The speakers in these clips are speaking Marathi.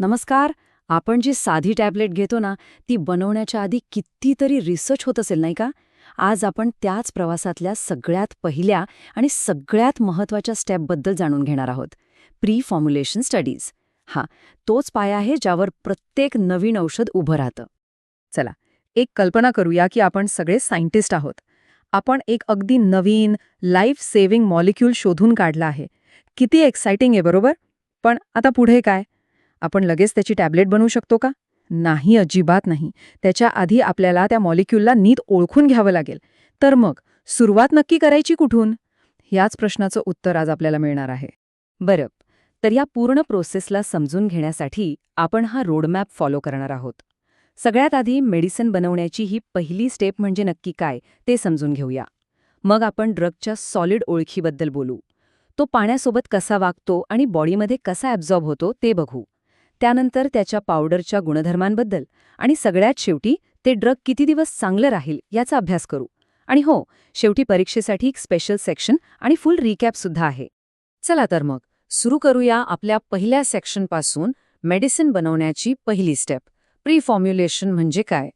नमस्कार. आपण जी साधी टॅबलेट घेतो ना, ती बनवण्याच्या आधी कितीतरी रिसर्च होत असेल नाही का? आज आपण त्याच प्रवासातल्या सगळ्यात पहिल्या आणि सगळ्यात महत्त्वाच्या स्टेपबद्दल जाणून घेणार आहोत. Pre formulation studies. हां, तोच पाया आहे ज्यावर प्रत्येक नवीन औषध उभं राहतं. चला, एक कल्पना करूया की आपण सगळे सायंटिस्ट आहोत. आपण एक अगदी नवीन, लाईफ सेव्हिंग मॉलिक्यूल शोधून काढला आहे. किती एक्साइटिंग आहे बरोबर? पण आता पुढे काय? आपण लगेच त्याची टॅबलेट बनवू शकतो का? नाही, अजिबात नाही. त्याच्या आधी आपल्याला त्या मॉलिक्यूलला नीट ओळखून घ्यावं लागेल. तर मग सुरुवात नक्की करायची कुठून? याच प्रश्नाचं उत्तर आज आपल्याला मिळणार आहे. बरं, तर या पूर्ण प्रोसेसला समजून घेण्यासाठी आपण हा रोडमॅप फॉलो करणार आहोत. सगळ्यात आधी मेडिसिन बनवण्याची ही पहिली स्टेप म्हणजे नक्की काय ते समजून घेऊया. मग आपण ड्रगच्या सॉलिड ओळखीबद्दल बोलू. तो पाण्यासोबत कसा वागतो आणि बॉडीमध्ये कसा ॲब्झॉर्ब होतो ते बघू. त्यानंतर त्याच्या पावडरच्या गुणधर्मांबद्दल आणि सगळ्यात शेवटी ते ड्रग किती दिवस चांगलं राहील याचा अभ्यास करू. आणि हो, शेवटी परीक्षेसाठी एक स्पेशल सेक्शन आणि फुल रिकॅपसुद्धा आहे. चला तर मग सुरू करूया आपल्या पहिल्या सेक्शनपासून. मेडिसिन बनवण्याची पहिली स्टेप, प्री फॉर्म्युलेशन म्हणजे काय?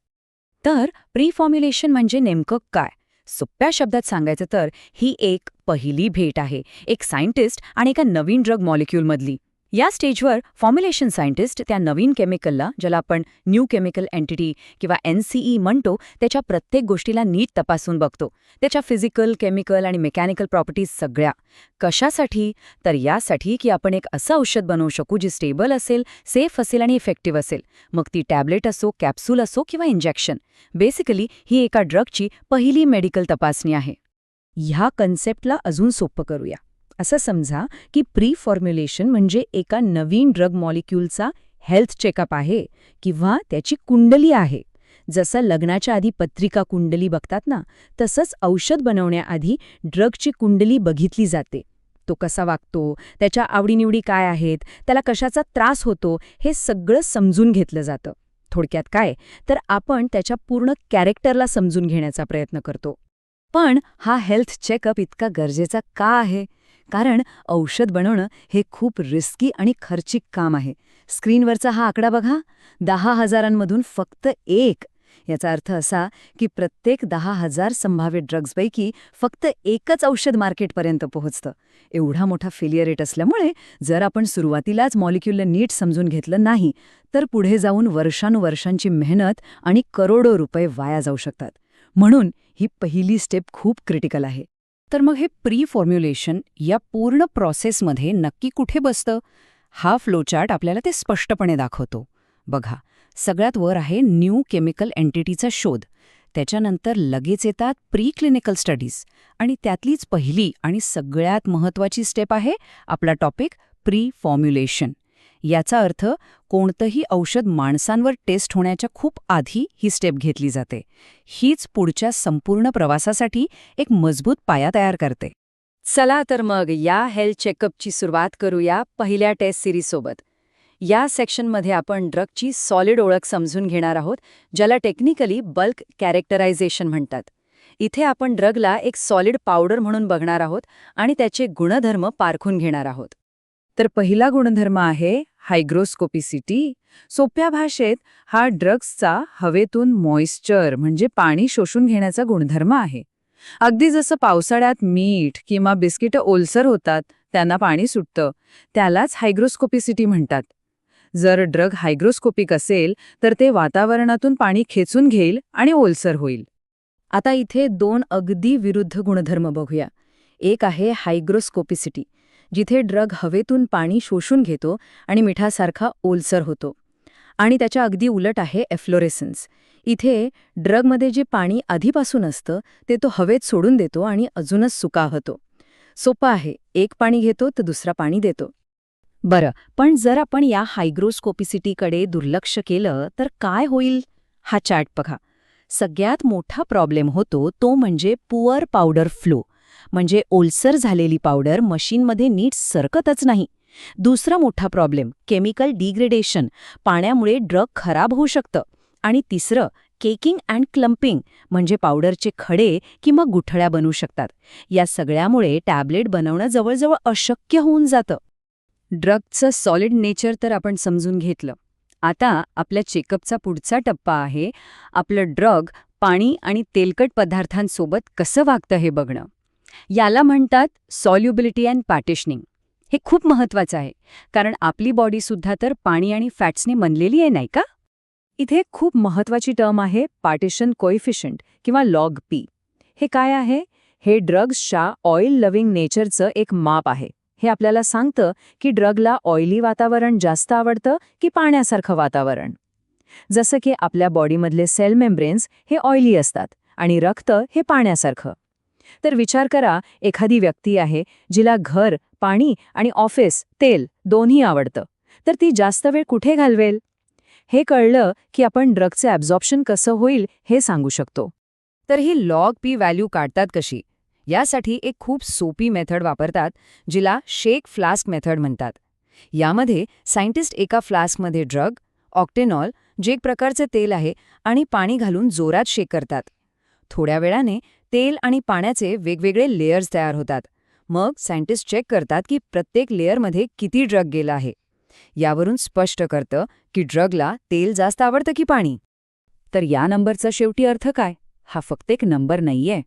तर प्री फॉर्म्युलेशन म्हणजे नेमकं काय? सोप्या शब्दात सांगायचं तर ही एक पहिली भेट आहे एक सायंटिस्ट आणि एका नवीन ड्रग मॉलिक्यूलमधली. या स्टेजवर फॉर्म्युलेशन सायंटिस्ट त्या नवीन केमिकलला, ज्याला आपण न्यू केमिकल एंटिटी किंवा NCE म्हणतो, त्याच्या प्रत्येक गोष्टीला नीट तपासून बघतो. त्याच्या फिजिकल, केमिकल आणि मेकॅनिकल प्रॉपर्टीज सगळ्या. कशासाठी? तर यासाठी की आपण एक असं औषध बनवू शकू जे स्टेबल असेल, सेफ असेल आणि इफेक्टिव्ह असेल. मग ती टॅबलेट असो, कॅप्सूल असो किंवा इंजेक्शन. बेसिकली ही एका ड्रगची पहिली मेडिकल तपासणी आहे. ह्या कन्सेप्टला अजून सोपं करूया. असं समजा की प्री फॉर्म्युलेशन म्हणजे एका नवीन ड्रग मॉलिक्यूलचा हेल्थ चेकअप आहे किंवा त्याची कुंडली आहे. जसं लग्नाच्या आधी पत्रिका कुंडली बघतात ना, तसंच औषध बनवण्याआधी ड्रगची कुंडली बघितली जाते. तो कसा वागतो, त्याच्या आवडीनिवडी काय आहेत, त्याला कशाचा त्रास होतो, हे सगळं समजून घेतलं जातं. थोडक्यात काय, तर आपण त्याच्या पूर्ण कॅरेक्टरला समजून घेण्याचा प्रयत्न करतो. पण हा हेल्थ चेकअप इतका गरजेचा का आहे? कारण औषध बनवणं हे खूप रिस्की आणि खर्चिक काम आहे. स्क्रीनवरचा हा आकडा बघा, 10,000मधून फक्त एक. याचा अर्थ असा की प्रत्येक 10,000 संभाव्य ड्रग्जपैकी फक्त एकच औषध मार्केटपर्यंत पोहोचतं. एवढा मोठा फेलियर रेट असल्यामुळे जर आपण सुरुवातीलाच मॉलिक्यूलला नीट समजून घेतलं नाही, तर पुढे जाऊन वर्षानुवर्षांची मेहनत आणि करोडो रुपये वाया जाऊ शकतात. म्हणून ही पहिली स्टेप खूप क्रिटिकल आहे. तर मग हे प्री फॉर्म्युलेशन या पूर्ण प्रोसेसमध्ये नक्की कुठे बसतं? हा फ्लोचार्ट आपल्याला ते स्पष्टपणे दाखवतो. बघा, सगळ्यात वर आहे न्यू केमिकल एंटिटीचा शोध. त्याच्यानंतर लगेच येतात प्री क्लिनिकल स्टडीज आणि त्यातलीच पहिली आणि सगळ्यात महत्त्वाची स्टेप आहे आपला टॉपिक प्री फॉर्म्युलेशन. याचा अर्थ कोणतंही औषध माणसांवर टेस्ट होण्याच्या खूप आधी ही स्टेप घेतली जाते. हीच पुढच्या संपूर्ण प्रवासासाठी एक मजबूत पाया तयार करते. चला तर मग या हेल्थ चेकअपची सुरुवात करूया पहिल्या टेस्ट सिरीजसोबत. या सेक्शनमध्ये आपण ड्रगची सॉलिड ओळख समजून घेणार आहोत, ज्याला टेक्निकली बल्क कॅरेक्टरायझेशन म्हणतात. इथे आपण ड्रगला एक सॉलिड पावडर म्हणून बघणार आहोत आणि त्याचे गुणधर्म पारखून घेणार आहोत. तर पहिला गुणधर्म आहे हायग्रोस्कोपिसिटी. सोप्या भाषेत हा ड्रग्सचा हवेतून मॉइश्चर म्हणजे पाणी शोषून घेण्याचा गुणधर्म आहे. अगदी जसं पावसाळ्यात मीठ किंवा बिस्किटं ओलसर होतात, त्यांना पाणी सुटतं, त्यालाच हायग्रोस्कोपिसिटी म्हणतात. जर ड्रग हायग्रोस्कोपिक असेल तर ते वातावरणातून पाणी खेचून घेईल आणि ओलसर होईल. आता इथे दोन अगदी विरुद्ध गुणधर्म बघूया. एक आहे हायग्रोस्कोपिसिटी, जिथे ड्रग हवेतून पाणी शोषून घेतो आणि मिठासारखा ओलसर होतो. आणि त्याच्या अगदी उलट आहे एफ्लोरेसन्स. इथे ड्रगमध्ये जे पाणी आधीपासून असतं ते तो हवेत सोडून देतो आणि अजूनच सुका होतो. सोपं आहे, एक पाणी घेतो तर दुसरा पाणी देतो. बरं, पण जर आपण या हायग्रोस्कोपिसिटीकडे दुर्लक्ष केलं तर काय होईल? हा चार्ट बघा. सगळ्यात मोठा प्रॉब्लेम होतो तो म्हणजे पुअर पावडर फ्लो. म्हणजे ओलसर झालेली पावडर मशीनमध्ये नीट सरकतच नाही. दुसरा मोठा प्रॉब्लेम केमिकल डिग्रेडेशन. पाण्यामुळे ड्रग खराब होऊ शकतं. आणि तिसरं केकिंग अँड क्लम्पिंग, म्हणजे पावडरचे खडे किंवा गुठळ्या बनू शकतात. या सगळ्यामुळे टॅबलेट बनवणं जवळजवळ अशक्य होऊन जातं. ड्रगचं सॉलिड नेचर तर आपण समजून घेतलं. आता आपल्या चेकअपचा पुढचा टप्पा आहे आपलं ड्रग पाणी आणि तेलकट पदार्थांसोबत कसं वागतं हे बघणं. याला म्हणतात सॉल्युबिलिटी अँड पार्टिशनिंग. हे खूप महत्वाचं आहे, कारण आपली बॉडीसुद्धा तर पाणी आणि फॅट्सने बनलेली आहे, नाही का? इथे खूप महत्वाची टर्म आहे पार्टिशन कोएफिशियंट किंवा लॉग पी. हे काय आहे? हे ड्रग्सच्या ऑइल लव्हिंग नेचरचं एक माप आहे. हे आपल्याला सांगतं की ड्रगला ऑइली वातावरण जास्त आवडतं की पाण्यासारखं वातावरण. जसं की आपल्या बॉडीमधले सेल मेम्ब्रेन्स हे ऑइली असतात आणि रक्त हे पाण्यासारखं. तर विचार करा, एखादी व्यक्ती आहे जिला घर, पाणी आणि ऑफिस, तेल दोन्ही आवडतं, तर ती जास्त वेळ कुठे घालवेल? हे कळलं की आपण ड्रगचे ॲब्झॉर्प्शन कसं होईल हे सांगू शकतो. तर ही लॉग पी व्हॅल्यू काढतात कशी? यासाठी एक खूप सोपी मेथड वापरतात, जिला शेक फ्लास्क मेथड म्हणतात. यामध्ये सायंटिस्ट एका फ्लास्कमध्ये ड्रग, ऑक्टेनॉल, जे एक प्रकारचे तेल आहे, आणि पाणी घालून जोरात शेक करतात. थोड्या वेळाने तेल आणि पाण्याचे वेगवेगळे लेयर्स तयार होतात. मग सायंटिस्ट चेक करतात की प्रत्येक लेयरमध्ये किती ड्रग गेला आहे. यावरून स्पष्ट करतं की ड्रगला तेल जास्त आवडतं की पाणी. तर या नंबरचा शेवटी अर्थ काय? हा फक्त एक नंबर नाहीये.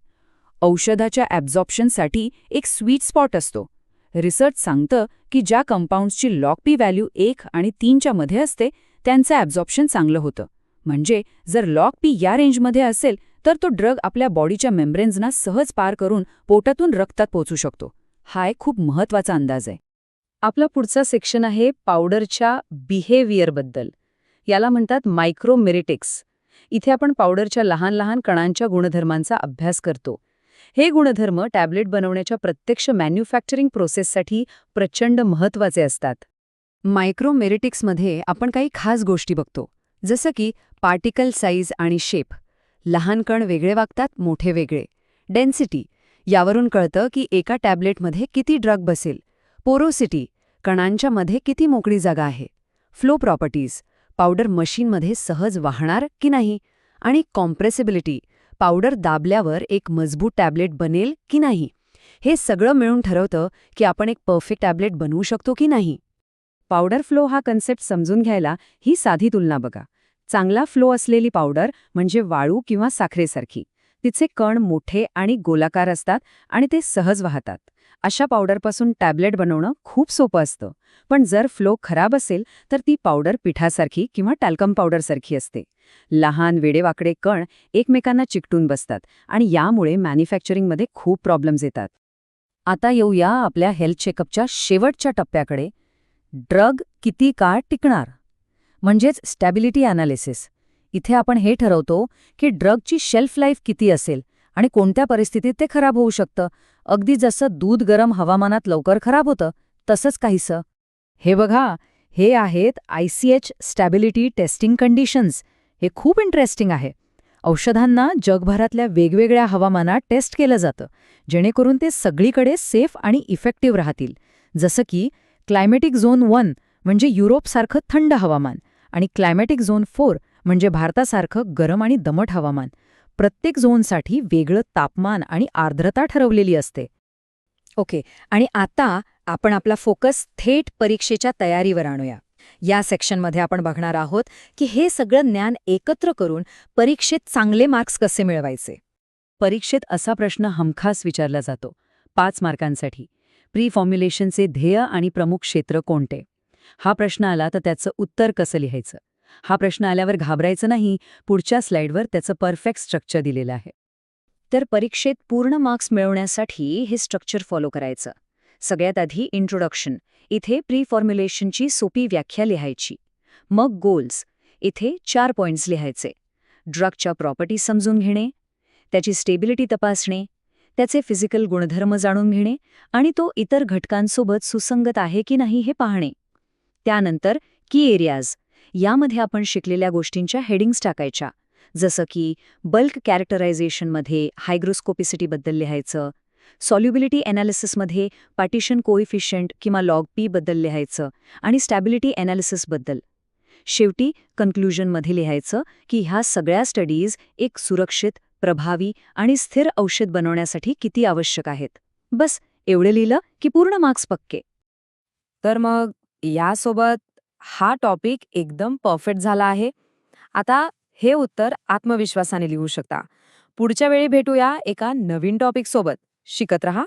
औषधाच्या ॲब्झॉर्प्शनसाठी एक स्वीट स्पॉट असतो. रिसर्च सांगतं की ज्या कंपाऊंड्सची लॉग पी व्हॅल्यू 1 आणि 3च्या मध्ये असते त्यांचं ॲब्झॉर्प्शन चांगलं होतं. म्हणजे जर लॉग पी या रेंजमध्ये असेल तर तो ड्रग आपल्या बॉडीच्या मेम्ब्रेन्सना सहज पार करून पोटातून रक्तात पोचू शकतो. हा एक खूप महत्वाचा अंदाज आहे. आपला पुढचा सेक्शन आहे पावडरच्या बिहेवियरबद्दल. याला म्हणतात मायक्रोमेरिटिक्स. इथे आपण पावडरच्या लहान लहान कणांच्या गुणधर्मांचा अभ्यास करतो. हे गुणधर्म टॅब्लेट बनवण्याच्या प्रत्यक्ष मॅन्युफॅक्चरिंग प्रोसेससाठी प्रचंड महत्वाचे असतात. मायक्रोमेरिटिक्समध्ये आपण काही खास गोष्टी बघतो, जसं की पार्टिकल साईज आणि शेप. लहान कण वेगळे वागतात, मोठे वेगळे. डेन्सिटी, यावरून कळतं की एका टॅब्लेटमध्ये किती ड्रग बसेल. पोरोसिटी, कणांच्या मध्ये किती मोकळी जागा आहे. फ्लो प्रॉपर्टीज, पावडर मशीनमध्ये सहज वाहणार की नाही. आणि कॉम्प्रेसिबिलिटी, पावडर दाबल्यावर एक मजबूत टॅब्लेट बनेल की नाही. हे सगळं मिळून ठरवतं की आपण एक परफेक्ट टॅब्लेट बनवू शकतो की नाही. पावडर फ्लो हा कन्सेप्ट समजून घ्यायला ही साधी तुलना बघा. चांगला फ्लो असलेली पावडर म्हणजे वाळू किंवा साखरेसारखी. तिचे कण मोठे आणि गोलाकार असतात आणि ते सहज वाहतात. अशा पावडरपासून टॅब्लेट बनवणं खूप सोपं असतं. पण जर फ्लो खराब असेल तर ती पावडर पिठासारखी किंवा टॅल्कम पावडरसारखी असते. लहान वेडेवाकडे कण एकमेकांना चिकटून बसतात आणि यामुळे मॅन्युफॅक्चरिंगमध्ये खूप प्रॉब्लेम्स येतात. आता येऊया आपल्या हेल्थ चेकअपच्या शेवटच्या टप्प्याकडे. ड्रग किती काळ टिकणार, म्हणजेच स्टॅबिलिटी ॲनालिसिस. इथे आपण हे ठरवतो की ड्रगची शेल्फ लाईफ किती असेल आणि कोणत्या परिस्थितीत ते खराब होऊ शकतं. अगदी जसं दूध गरम हवामानात लवकर खराब होतं तसंच काहीसं. हे बघा, हे आहेत ICH स्टॅबिलिटी टेस्टिंग कंडिशन्स. हे खूप इंटरेस्टिंग आहे. औषधांना जगभरातल्या वेगवेगळ्या हवामानात टेस्ट केलं जातं, जेणेकरून ते सगळीकडे सेफ आणि इफेक्टिव्ह राहतील. जसं की क्लायमेटिक झोन 1 म्हणजे युरोपसारखं थंड हवामान आणि क्लायमेटिक झोन 4 म्हणजे भारतासारखं गरम आणि दमट हवामान. प्रत्येक झोनसाठी वेगळं तापमान आणि आर्द्रता ठरवलेली असते. ओके, आणि आता आपण आपला फोकस थेट परीक्षेच्या तयारीवर आणूया. या सेक्शनमध्ये आपण बघणार आहोत की हे सगळं ज्ञान एकत्र करून परीक्षेत चांगले मार्क्स कसे मिळवायचे. परीक्षेत असा प्रश्न हमखास विचारला जातो 5 मार्कांसाठी. प्री फॉर्म्युलेशनचे ध्येय आणि प्रमुख क्षेत्र कोणते? हा प्रश्न आला तर त्याचं उत्तर कसं लिहायचं? हा प्रश्न आल्यावर घाबरायचं नाही. पुढच्या स्लाइडवर त्याचं परफेक्ट स्ट्रक्चर दिलेलं आहे. तर परीक्षेत पूर्ण मार्क्स मिळवण्यासाठी हे स्ट्रक्चर फॉलो करायचं. सगळ्यात आधी इंट्रोडक्शन. इथे प्री फॉर्म्युलेशनची सोपी व्याख्या लिहायची. मग गोल्स. इथे 4 पॉइंट्स लिहायचे. ड्रगच्या प्रॉपर्टी समजून घेणे, त्याची स्टेबिलिटी तपासणे, त्याचे फिजिकल गुणधर्म जाणून घेणे आणि तो इतर घटकांसोबत सुसंगत आहे की नाही हे पाहणे. त्यानंतर की एरियाज. यामध्ये आपण शिकलेल्या गोष्टींच्या हेडिंग्स टाकायच्या. जसं की बल्क कॅरेक्टरायझेशनमध्ये हायग्रोस्कोपिसिटीबद्दल लिहायचं, सॉल्युबिलिटी ॲनालिसिसमध्ये पार्टिशन कोएफिशियंट किंवा लॉग पी बद्दल लिहायचं आणि स्टॅबिलिटी ॲनालिसिसबद्दल. शेवटी कन्क्लुजनमध्ये लिहायचं की ह्या सगळ्या स्टडीज एक सुरक्षित, प्रभावी आणि स्थिर औषध बनवण्यासाठी किती आवश्यक आहेत. बस एवढं लिहिलं की पूर्ण मार्क्स पक्के. तर मग यासोबत हा टॉपिक एकदम परफेक्ट झाला आहे. आता हे उत्तर आत्मविश्वासाने लिहू शकता. पुढच्या वेळी भेटूया एका नवीन टॉपिक सोबत. शिकत रहा.